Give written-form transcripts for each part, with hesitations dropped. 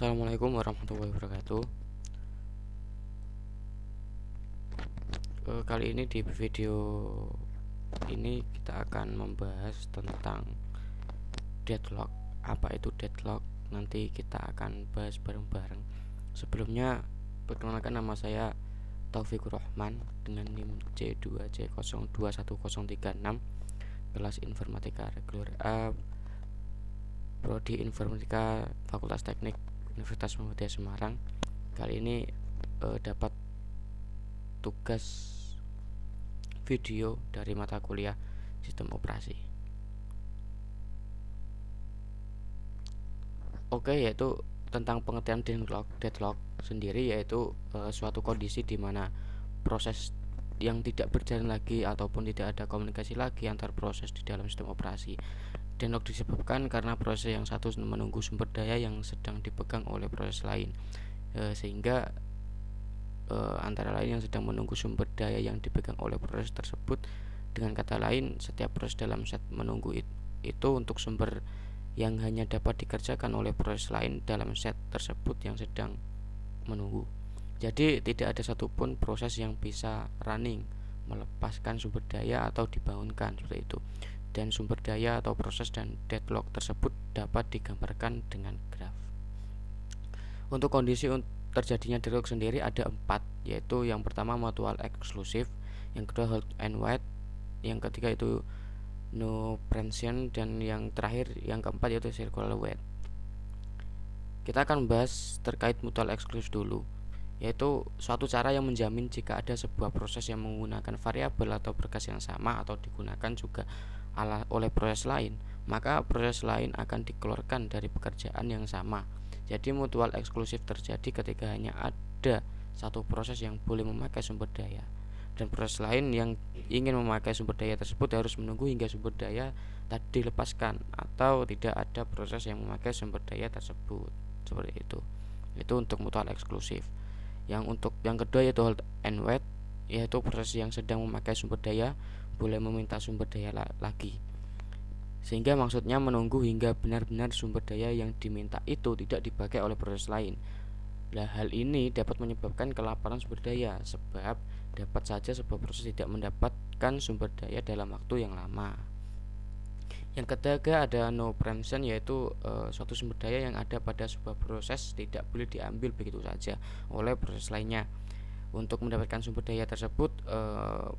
Assalamualaikum warahmatullahi wabarakatuh. Kali ini di video ini kita akan membahas tentang deadlock. Apa itu deadlock? Nanti kita akan bahas bareng-bareng. Sebelumnya, perkenalkan, nama saya Taufikur Rahman dengan NIM C2C021036, kelas Informatika Reguler A, Prodi Informatika Fakultas Teknik Universitas Muhammadiyah Semarang. Kali ini dapat tugas video dari mata kuliah sistem operasi. Oke, yaitu tentang pengertian deadlock sendiri, yaitu suatu kondisi di mana proses yang tidak berjalan lagi ataupun tidak ada komunikasi lagi antar proses di dalam sistem operasi. Deadlock disebabkan karena proses yang satu menunggu sumber daya yang sedang dipegang oleh proses lain, sehingga antara lain yang sedang menunggu sumber daya yang dipegang oleh proses tersebut. Dengan kata lain, setiap proses dalam set menunggu itu untuk sumber yang hanya dapat dikerjakan oleh proses lain dalam set tersebut yang sedang menunggu. Jadi tidak ada satupun proses yang bisa running melepaskan sumber daya atau dibangunkan, seperti itu. Dan sumber daya atau proses dan deadlock tersebut dapat digambarkan dengan graf. Untuk kondisi terjadinya deadlock sendiri ada 4, yaitu yang pertama mutual eksklusif, yang kedua hold and wait, yang ketiga itu no preemption, dan yang terakhir yang keempat yaitu circular wait. Kita akan membahas terkait mutual eksklusif dulu, yaitu suatu cara yang menjamin jika ada sebuah proses yang menggunakan variabel atau berkas yang sama atau digunakan juga oleh proses lain, maka proses lain akan dikeluarkan dari pekerjaan yang sama. Jadi mutual eksklusif terjadi ketika hanya ada satu proses yang boleh memakai sumber daya, dan proses lain yang ingin memakai sumber daya tersebut harus menunggu hingga sumber daya tadi dilepaskan, atau tidak ada proses yang memakai sumber daya tersebut. Seperti itu. Itu untuk mutual eksklusif. Untuk yang kedua yaitu hold and wait, yaitu proses yang sedang memakai sumber daya boleh meminta sumber daya lagi, sehingga maksudnya menunggu hingga benar-benar sumber daya yang diminta itu tidak dipakai oleh proses lain. Nah, hal ini dapat menyebabkan kelaparan sumber daya, sebab dapat saja sebuah proses tidak mendapatkan sumber daya dalam waktu yang lama. Yang ketiga ada no preemption, yaitu suatu sumber daya yang ada pada sebuah proses tidak boleh diambil begitu saja oleh proses lainnya. Untuk mendapatkan sumber daya tersebut,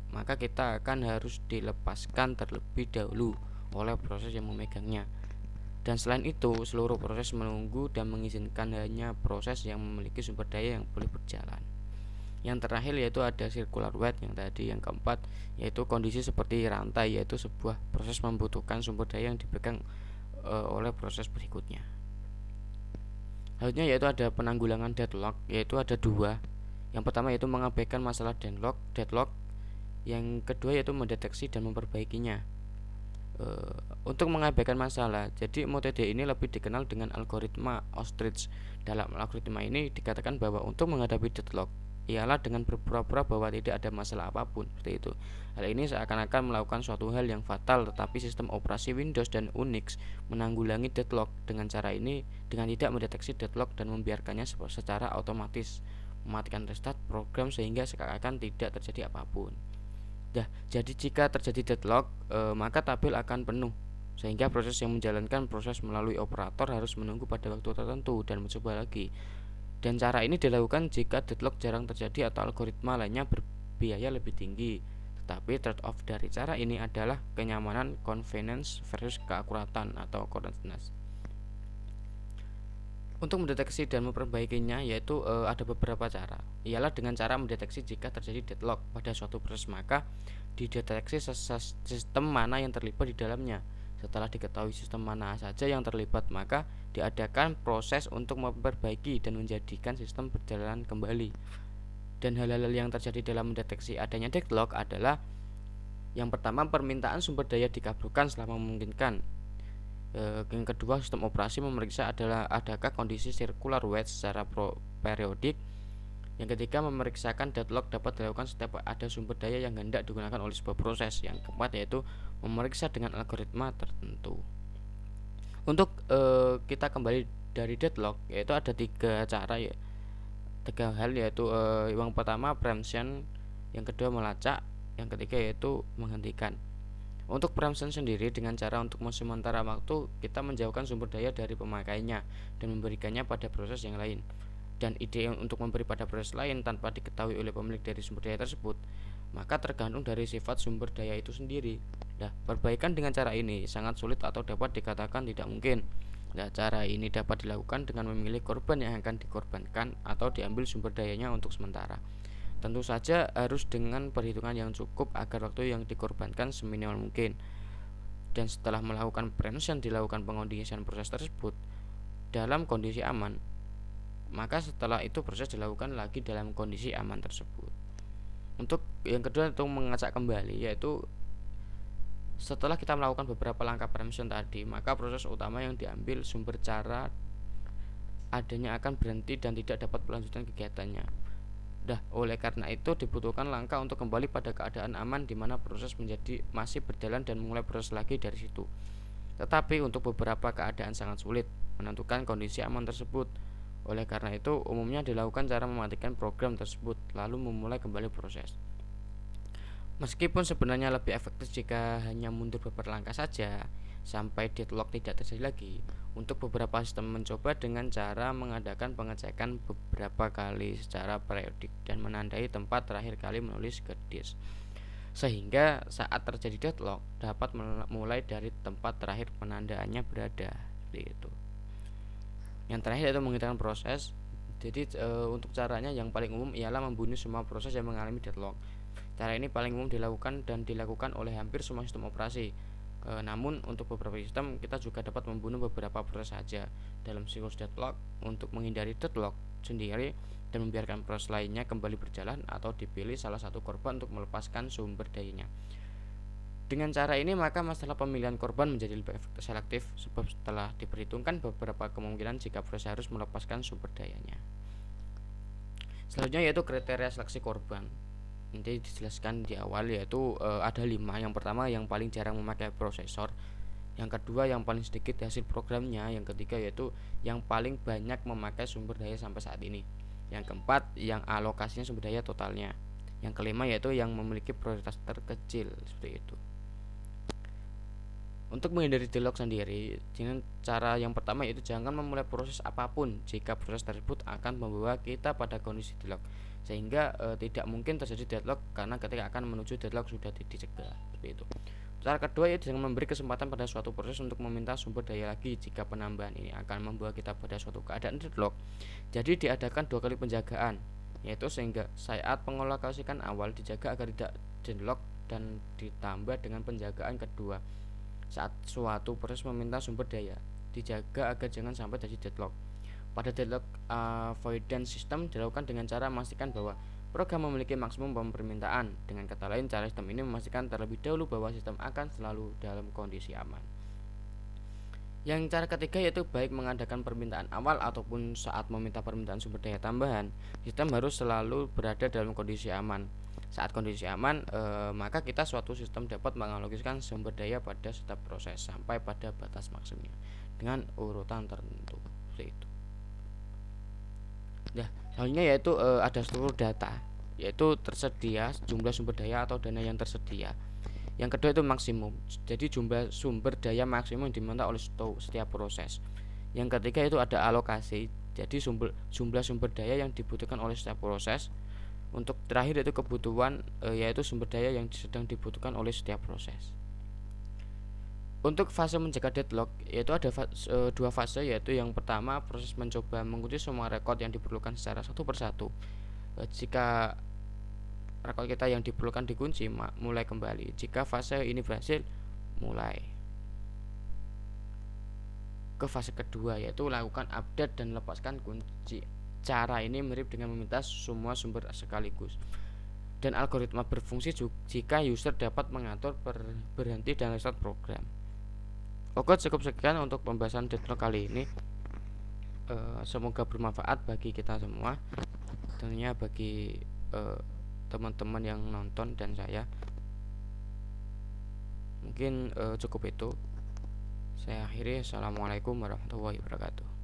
maka kita akan harus dilepaskan terlebih dahulu oleh proses yang memegangnya. Dan selain itu, seluruh proses menunggu dan mengizinkan hanya proses yang memiliki sumber daya yang boleh berjalan. Yang terakhir yaitu ada circular wait yang tadi. Yang keempat yaitu kondisi seperti rantai, yaitu sebuah proses membutuhkan sumber daya yang dipegang oleh proses berikutnya. Selanjutnya yaitu ada penanggulangan deadlock, yaitu ada 2. Yang pertama yaitu mengabaikan masalah deadlock. Yang kedua yaitu mendeteksi dan memperbaikinya. Untuk mengabaikan masalah, jadi metode ini lebih dikenal dengan algoritma ostrich. Dalam algoritma ini dikatakan bahwa untuk menghadapi deadlock ialah dengan berpura-pura bahwa tidak ada masalah apapun, seperti itu. Hal ini seakan-akan melakukan suatu hal yang fatal, tetapi sistem operasi Windows dan Unix menanggulangi deadlock dengan cara ini dengan tidak mendeteksi deadlock dan membiarkannya secara otomatis mematikan restart program sehingga seakan-akan tidak terjadi apapun. Jadi jika terjadi deadlock, maka tabel akan penuh, sehingga proses yang menjalankan proses melalui operator harus menunggu pada waktu tertentu dan mencoba lagi. Dan cara ini dilakukan jika deadlock jarang terjadi atau algoritma lainnya berbiaya lebih tinggi. Tetapi trade-off dari cara ini adalah kenyamanan, convenience versus keakuratan atau accurateness. Untuk mendeteksi dan memperbaikinya yaitu ada beberapa cara. Ialah dengan cara mendeteksi jika terjadi deadlock pada suatu proses, maka dideteksi sistem mana yang terlibat di dalamnya. Setelah diketahui sistem mana saja yang terlibat, maka diadakan proses untuk memperbaiki dan menjadikan sistem berjalan kembali. Dan hal-hal yang terjadi dalam mendeteksi adanya deadlock adalah yang pertama, permintaan sumber daya dikabulkan selama memungkinkan. Yang kedua, sistem operasi memeriksa adakah kondisi circular wait secara periodik. Yang ketiga, memeriksakan deadlock dapat dilakukan setiap ada sumber daya yang hendak digunakan oleh sebuah proses. Yang keempat yaitu memeriksa dengan algoritma tertentu. Untuk kita kembali dari deadlock, yaitu ada tiga cara ya, tiga hal, yaitu yang pertama preemption, yang kedua melacak, yang ketiga yaitu menghentikan. Untuk preemption sendiri dengan cara untuk sementara waktu kita menjauhkan sumber daya dari pemakainya dan memberikannya pada proses yang lain. Dan ide untuk memberi pada proses lain tanpa diketahui oleh pemilik dari sumber daya tersebut, maka tergantung dari sifat sumber daya itu sendiri. Nah, perbaikan dengan cara ini sangat sulit atau dapat dikatakan tidak mungkin. Nah, cara ini dapat dilakukan dengan memilih korban yang akan dikorbankan atau diambil sumber dayanya untuk sementara. Tentu saja harus dengan perhitungan yang cukup agar waktu yang dikorbankan seminimal mungkin. Dan setelah melakukan preemption, dilakukan pengondisian proses tersebut dalam kondisi aman, maka setelah itu proses dilakukan lagi dalam kondisi aman tersebut. Untuk yang kedua itu mengacak kembali, yaitu setelah kita melakukan beberapa langkah preemption tadi, maka proses utama yang diambil sumber cara adanya akan berhenti dan tidak dapat melanjutkan kegiatannya. Oleh karena itu dibutuhkan langkah untuk kembali pada keadaan aman di mana proses menjadi masih berjalan dan mulai proses lagi dari situ. Tetapi untuk beberapa keadaan sangat sulit menentukan kondisi aman tersebut. Oleh karena itu umumnya dilakukan cara mematikan program tersebut lalu memulai kembali proses. Meskipun sebenarnya lebih efektif jika hanya mundur beberapa langkah saja sampai deadlock tidak terjadi lagi. Untuk beberapa sistem mencoba dengan cara mengadakan pengecekan beberapa kali secara periodik dan menandai tempat terakhir kali menulis ke disk, sehingga saat terjadi deadlock dapat mulai dari tempat terakhir penandaannya berada. Seperti itu. Yang terakhir yaitu menghentikan proses. Jadi untuk caranya yang paling umum ialah membunuh semua proses yang mengalami deadlock. Cara ini paling umum dilakukan dan dilakukan oleh hampir semua sistem operasi. Namun untuk beberapa sistem kita juga dapat membunuh beberapa proses saja dalam siklus deadlock untuk menghindari deadlock sendiri dan membiarkan proses lainnya kembali berjalan, atau dipilih salah satu korban untuk melepaskan sumber dayanya. Dengan cara ini maka masalah pemilihan korban menjadi lebih selektif, sebab setelah diperhitungkan beberapa kemungkinan jika proses harus melepaskan sumber dayanya. Selanjutnya yaitu kriteria seleksi korban. Nanti dijelaskan di awal, yaitu ada 5. Yang pertama yang paling jarang memakai prosesor, yang kedua yang paling sedikit hasil programnya, yang ketiga yaitu yang paling banyak memakai sumber daya sampai saat ini, yang keempat yang alokasinya sumber daya totalnya, yang kelima yaitu yang memiliki prioritas terkecil. Seperti itu. Untuk menghindari deadlock sendiri dengan cara yang pertama yaitu jangan memulai proses apapun jika proses tersebut akan membawa kita pada kondisi deadlock, sehingga tidak mungkin terjadi deadlock karena ketika akan menuju deadlock sudah dicegah. Seperti itu. Cara kedua yaitu jangan memberi kesempatan pada suatu proses untuk meminta sumber daya lagi jika penambahan ini akan membawa kita pada suatu keadaan deadlock. Jadi diadakan 2 kali penjagaan, yaitu sehingga saat pengalokasikan awal dijaga agar tidak deadlock, dan ditambah dengan penjagaan kedua saat suatu proses meminta sumber daya, dijaga agar jangan sampai terjadi deadlock. Pada deadlock avoidance system dilakukan dengan cara memastikan bahwa program memiliki maksimum permintaan. Dengan kata lain, cara sistem ini memastikan terlebih dahulu bahwa sistem akan selalu dalam kondisi aman. Yang cara ketiga yaitu baik mengadakan permintaan awal ataupun saat meminta permintaan sumber daya tambahan, sistem harus selalu berada dalam kondisi aman. Saat kondisi aman, maka kita suatu sistem dapat mengalokasikan sumber daya pada setiap proses sampai pada batas maksimumnya dengan urutan tertentu. Seperti itu. Selanjutnya yaitu ada struktur data, yaitu tersedia jumlah sumber daya atau dana yang tersedia. Yang kedua itu maksimum, jadi jumlah sumber daya maksimum yang diminta oleh setiap proses. Yang ketiga itu ada alokasi, jadi jumlah sumber daya yang dibutuhkan oleh setiap proses. Untuk terakhir yaitu kebutuhan, yaitu sumber daya yang sedang dibutuhkan oleh setiap proses. Untuk fase mencegah deadlock yaitu ada 2 fase, yaitu yang pertama proses mencoba mengunci semua rekod yang diperlukan secara satu persatu. Jika rekod kita yang diperlukan dikunci, mulai kembali. Jika fase ini berhasil, mulai ke fase kedua, yaitu lakukan update dan lepaskan kunci. Cara ini mirip dengan meminta semua sumber sekaligus. Dan algoritma berfungsi jika user dapat mengatur berhenti dan restart program. Oke, cukup sekian untuk pembahasan deadlock kali ini. Semoga bermanfaat bagi kita semua, tentunya bagi teman-teman yang nonton dan saya. Mungkin cukup itu. Saya akhiri. Assalamualaikum warahmatullahi wabarakatuh.